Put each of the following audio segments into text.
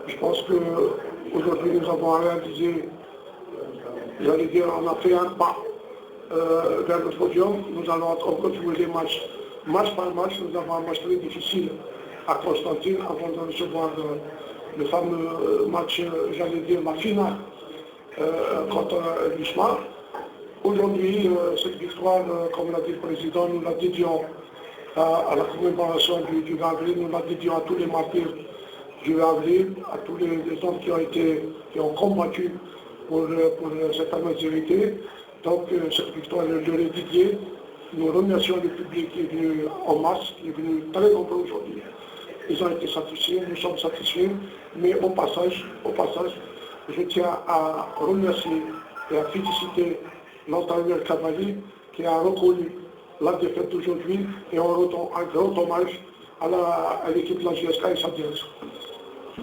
Je pense qu'aujourd'hui nous avons réalisé, j'allais dire, on a fait un pas vers le podium. Nous allons encore jouer les matchs, match par match. Nous avons un match très difficile à Constantine avant de recevoir le fameux match, j'allais dire, la finale contre l'Isma. Aujourd'hui, cette victoire, comme l'a dit le président, nous la dédions à la commémoration du 20 avril, nous la dédions à tous les martyrs du 20 avril, à tous les hommes qui ont combattu pour cette fameuse vérité. Donc cette victoire leur est dédiée. Nous remercions le public qui est venu en masse, qui est venu très nombreux aujourd'hui. Ils ont été satisfaits, nous sommes satisfaits, mais au passage, je tiens à remercier et à féliciter l'entraîneur Cavalli qui a reconnu la défaite d'aujourd'hui et on rend un grand hommage à l'équipe de la GSK et sa direction.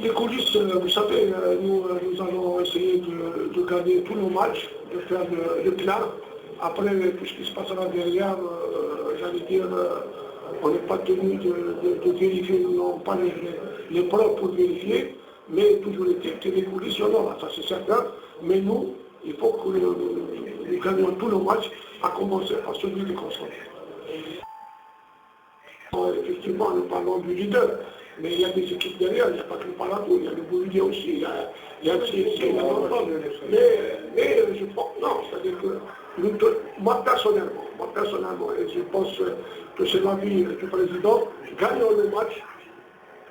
Les coulisses, vous savez, nous allons essayer de gagner tous nos matchs, de faire le plein. Après, tout ce qui se passera derrière, j'allais dire, on n'est pas tenu de vérifier, nous n'avons pas les preuves pour vérifier, mais toujours que les coulisses, il y en aura, ça c'est certain. Mais nous, il faut que nous gagnions tous nos matchs, à commencer par celui de Constantine. Effectivement, nous parlons du leader, mais il y a des équipes derrière, il n'y a pas que le Paladou, il y a le Boulier aussi, il y a mais je pense, non, c'est-à-dire que moi personnellement, et je pense que c'est l'avis du président, gagnons le match,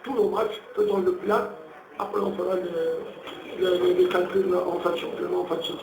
tous nos matchs, faisons le plein, après on fera les calculs en fin de championnat, en fin de saison.